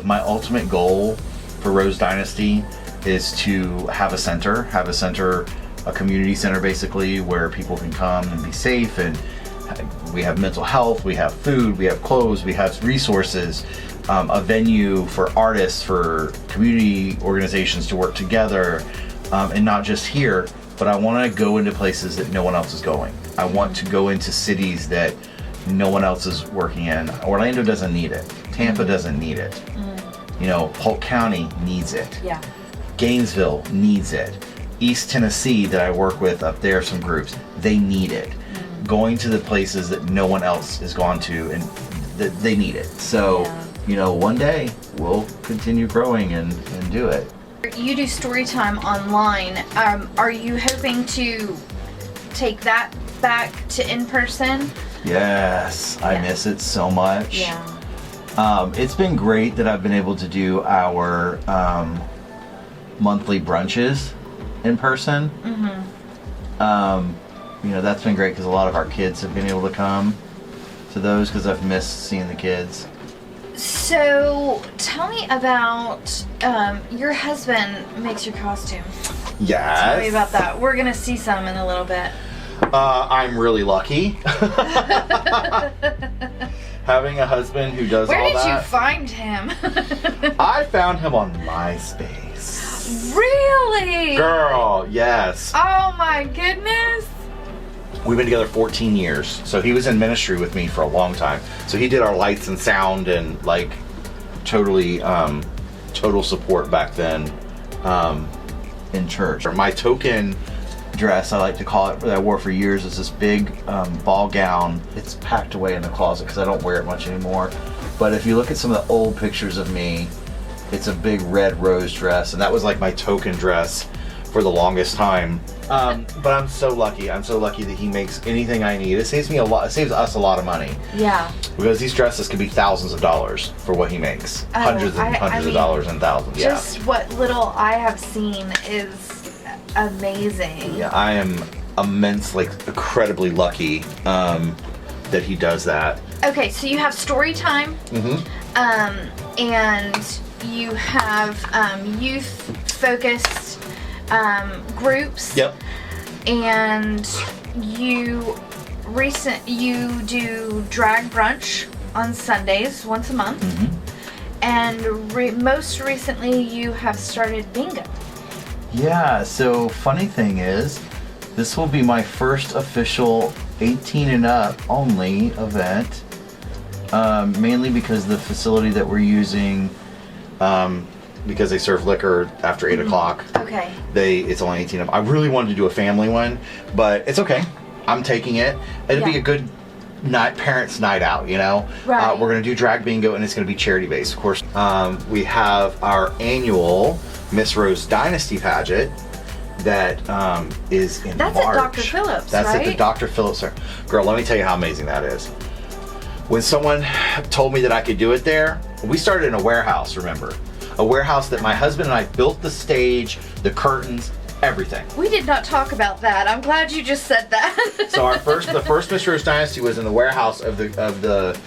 My ultimate goal for Rose Dynasty is to have a center, a community center basically, where people can come and be safe, and we have mental health, we have food, we have clothes, we have resources, a venue for artists, for community organizations to work together, and not just here, but I want to go into places that no one else is going. I want to go into cities that no one else is working in. Orlando doesn't need it. Tampa doesn't need it. You know, Polk County needs it. Yeah. Gainesville needs it. East Tennessee that I work with up there, some groups, they need it. Going to the places that no one else has gone to, and they need it. So, you know, one day we'll continue growing and do it. You do story time online. Are you hoping to take that back to in-person? Yes, I miss it so much. Yeah. It's been great that I've been able to do our monthly brunches in person. You know, that's been great because a lot of our kids have been able to come to those because I've missed seeing the kids. So, tell me about your husband makes your costume. Yes. Tell me about that. We're going to see some in a little bit. I'm really lucky. Having a husband who does all that. Where did you find him? I found him on MySpace. Really? Girl, yes. Oh my goodness. We've been together 14 years. So he was in ministry with me for a long time. So he did our lights and sound and like totally total support back then in church. My token dress, I like to call it, that I wore for years, is this big ball gown. It's packed away in the closet because I don't wear it much anymore. But if you look at some of the old pictures of me, it's a big red rose dress, and that was like my token dress for the longest time. But I'm so lucky. I'm so lucky that he makes anything I need. It saves me a lot. It saves us a lot of money. Yeah. Because these dresses can be thousands of dollars for what he makes. Hundreds and hundreds of dollars and thousands. Just what little I have seen is amazing. Yeah, I am immensely, incredibly lucky that he does that. Okay, so you have story time. And you have youth-focused groups. Yep. And you do drag brunch on Sundays once a month. And most recently you have started bingo. Yeah, so funny thing is, this will be my first official 18 and up only event. Mainly because the facility that we're using, because they serve liquor after 8 o'clock. Okay. It's only 18 up. I really wanted to do a family one, but it's okay. I'm taking it. It'll be a good parents' night out, you know? Right. We're going to do drag bingo, and it's going to be charity based. Of course, we have our annual Miss Rose Dynasty pageant that is in March. That's at Dr. Phillips, That's right? at the Dr. Phillips. Girl, let me tell you how amazing that is. When someone told me that I could do it there, we started in a warehouse, remember? A warehouse that my husband and I built the stage, the curtains, everything. We did not talk about that. I'm glad you just said that. So the first Miss Rose Dynasty was in the warehouse of the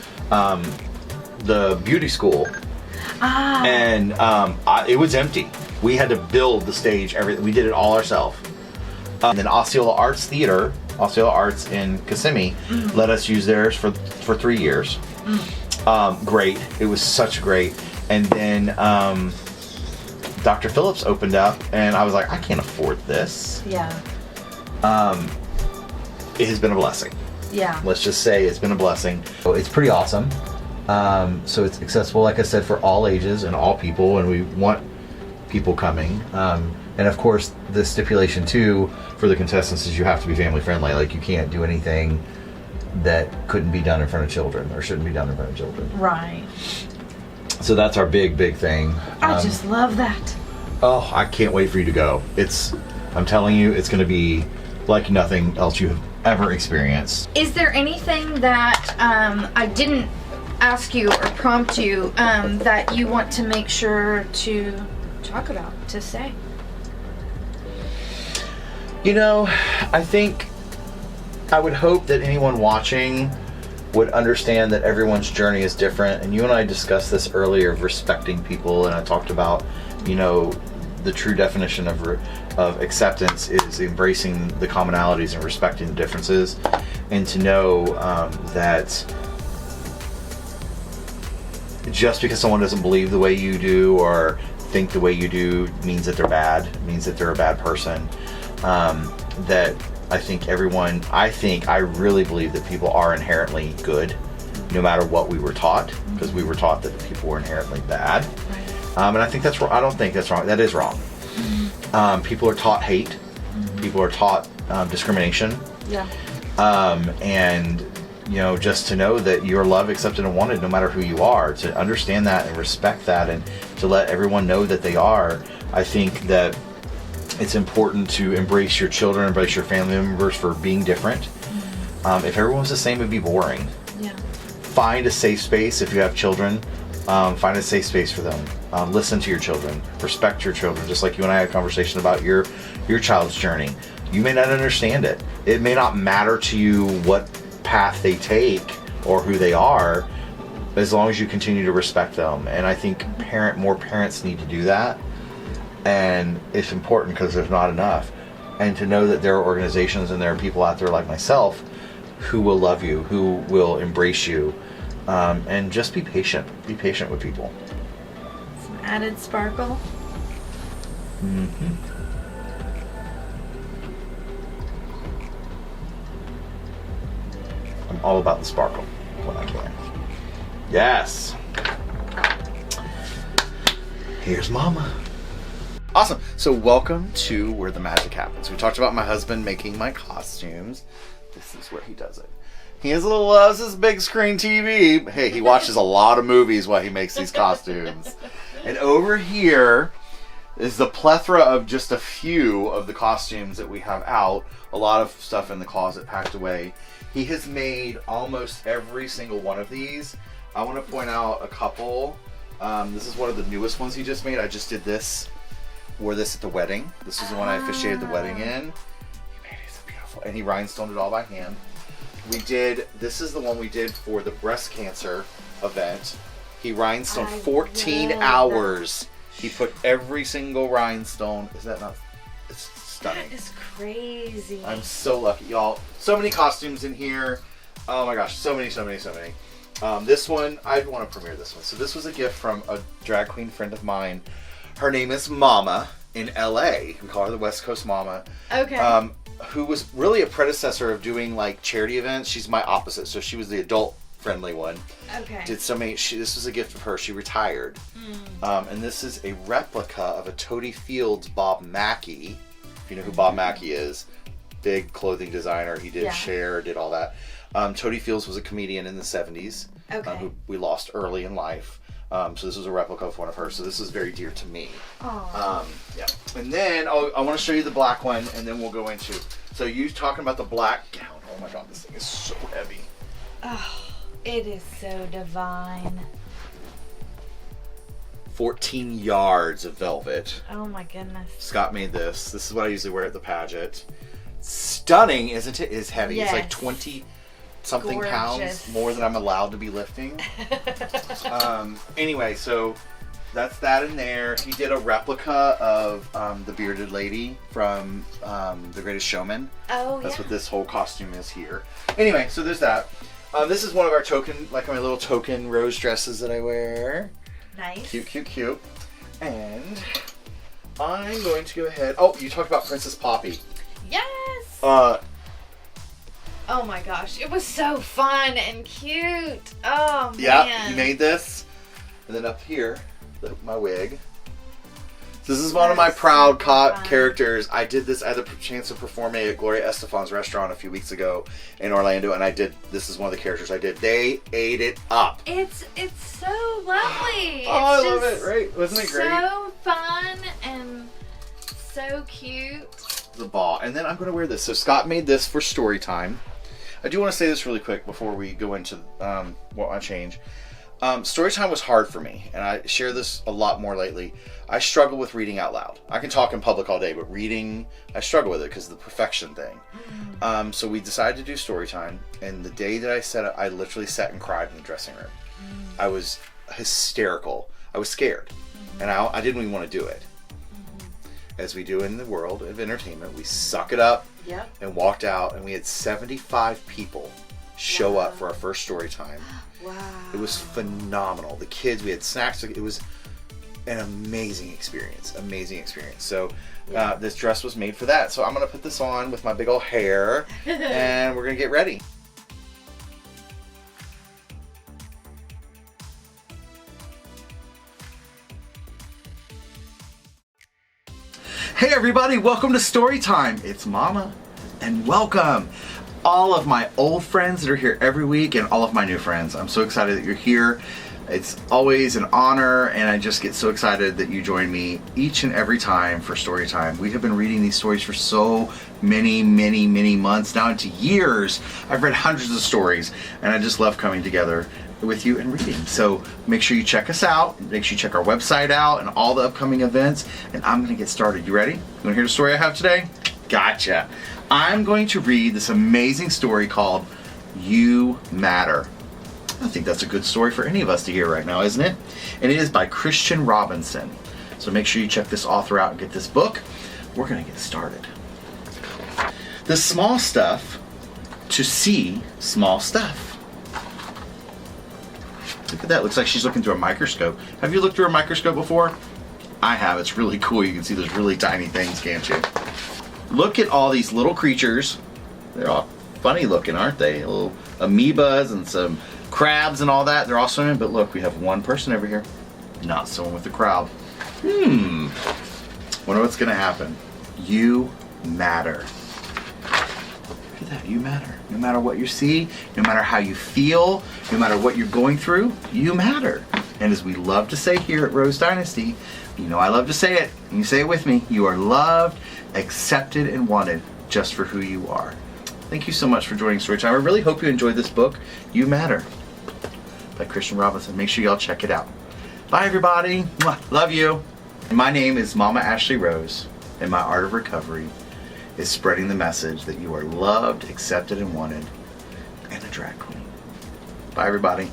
beauty school. And it was empty. We had to build the stage, everything. We did it all ourselves. And then Osceola Arts Theater, Osceola Arts in Kissimmee, let us use theirs for 3 years. Great. It was such great. And then Dr. Phillips opened up, and I was like, I can't afford this. Yeah. It has been a blessing. Yeah. Let's just say it's been a blessing. So it's pretty awesome. So it's accessible, like I said, for all ages and all people, and we want people coming. And of course, the stipulation too for the contestants is you have to be family friendly. Like, you can't do anything that couldn't be done in front of children or shouldn't be done in front of children. Right. So that's our big thing. I just love that. Oh, I can't wait for you to go. I'm telling you, it's going to be like nothing else you have ever experienced. Is there anything that I didn't ask you or prompt you that you want to make sure to talk about, to say? You know, I think I would hope that anyone watching would understand that everyone's journey is different. And you and I discussed this earlier of respecting people, and I talked about, you know, the true definition of acceptance is embracing the commonalities and respecting the differences, and to know that just because someone doesn't believe the way you do or think the way you do means that they're bad, means that they're a bad person. That I really believe that people are inherently good, no matter what we were taught, because we were taught that people were inherently bad. Right. And I think that's wrong. I don't think that's wrong. That is wrong. People are taught hate. People are taught discrimination. Yeah. And, you know, just to know that you're loved, accepted, and wanted no matter who you are, to understand that and respect that, and to let everyone know that they are. I think that it's important to embrace your children, embrace your family members for being different. If everyone was the same, it'd be boring. Yeah. Find a safe space if you have children. Find a safe space for them. Listen to your children. Respect your children. Just like you and I had a conversation about your child's journey. You may not understand it. It may not matter to you what path they take or who they are, as long as you continue to respect them. And I think more parents need to do that. And it's important because there's not enough. And to know that there are organizations and there are people out there like myself who will love you, who will embrace you, and just be patient. Be patient with people. Some added sparkle. Mm-hmm. I'm all about the sparkle when I can. Yes. Here's Mama. Awesome. So welcome to Where the Magic Happens. We talked about my husband making my costumes. This is where he does it. He loves his big screen TV. Hey, he watches a lot of movies while he makes these costumes. And over here is the plethora of just a few of the costumes that we have out. A lot of stuff in the closet packed away. He has made almost every single one of these. I want to point out a couple. This is one of the newest ones he just made. I just did this. Wore this at the wedding. This is the one I officiated the wedding in. He made it so beautiful. And he rhinestoned it all by hand. This is the one we did for the breast cancer event. He rhinestoned 14 hours. He put every single rhinestone. Is that not? It's stunning. That is crazy. I'm so lucky, y'all. So many costumes in here. Oh my gosh, so many. This one, I want to premiere this one. So this was a gift from a drag queen friend of mine. Her name is Momma in LA. We call her the West Coast Momma. Okay. Who was really a predecessor of doing like charity events. She's my opposite. So she was the adult friendly one. Okay. Did so many. This was a gift of her. She retired. And this is a replica of a Toady Fields Bob Mackie. If you know who Bob Mackie is, big clothing designer. He did Cher, did all that. Toady Fields was a comedian in the 70s. Okay. Who we lost early in life. So this was a replica of one of hers. So this is very dear to me. Aww. Yeah. And then I want to show you the black one, and then we'll go into. So you talking about the black gown? Oh my God, this thing is so heavy. Oh, it is so divine. 14 yards of velvet. Oh my goodness. Scott made this. This is what I usually wear at the pageant. Stunning, isn't it? It's heavy. Yes. It's like 20 something Gorgeous. Pounds more than I'm allowed to be lifting. Anyway, so that's that in there. He did a replica of the bearded lady from The Greatest Showman. Oh, That's what this whole costume is here. Anyway, so there's that. This is one of our my little token rose dresses that I wear. Nice. Cute. And I'm going to go ahead. Oh, you talked about Princess Poppy. Yes. Oh my gosh, it was so fun and cute. Oh man. Yeah, you made this. And then up here, my wig. This is one of my proud characters. I did this. I had the chance of performing at Gloria Estefan's restaurant a few weeks ago in Orlando, and this is one of the characters I did. They ate it up. It's so lovely. Oh, I love it, right? Wasn't it great? So fun and so cute. The ball. And then I'm going to wear this. So Scott made this for story time. I do want to say this really quick before we go into what I change. Story time was hard for me, and I share this a lot more lately. I struggle with reading out loud. I can talk in public all day, but reading, I struggle with it because of the perfection thing. So we decided to do story time, and the day that I said it, I literally sat and cried in the dressing room. I was hysterical. I was scared, and I didn't even want to do it. As we do in the world of entertainment, we suck it up and walked out, and we had 75 people show up for our first story time. Wow. It was phenomenal. The kids, we had snacks. It was an amazing experience. So this dress was made for that. So I'm going to put this on with my big old hair, and we're going to get ready. Hey everybody, welcome to Storytime. It's Mama, and welcome all of my old friends that are here every week and all of my new friends. I'm so excited that you're here. It's always an honor, and I just get so excited that you join me each and every time for story time. We have been reading these stories for so many months, now into years. I've read hundreds of stories, and I just love coming together with you and reading. So make sure you check us out. Make sure you check our website out and all the upcoming events. And I'm going to get started. You ready? You want to hear the story I have today? Gotcha. I'm going to read this amazing story called You Matter. I think that's a good story for any of us to hear right now, isn't it? And it is by Christian Robinson. So make sure you check this author out and get this book. We're going to get started. The small stuff to see small stuff. Look at that. Looks like she's looking through a microscope. Have you looked through a microscope before? I have. It's really cool. You can see those really tiny things, can't you? Look at all these little creatures. They're all funny looking, aren't they? Little amoebas and some crabs and all that. They're all swimming, but look, we have one person over here not swimming with the crowd. Wonder what's gonna happen. You matter. Look at that. You matter. No matter what you see, no matter how you feel, no matter what you're going through, you matter. And as we love to say here at Rose Dynasty, you know I love to say it, and you say it with me, you are loved, accepted, and wanted just for who you are. Thank you so much for joining Storytime. I really hope you enjoyed this book, You Matter, by Christian Robinson. Make sure y'all check it out. Bye, everybody. Mwah. Love you. My name is Momma Ashley Rose, and my art of recovery is spreading the message that you are loved, accepted, and wanted, and a drag queen. Bye, everybody.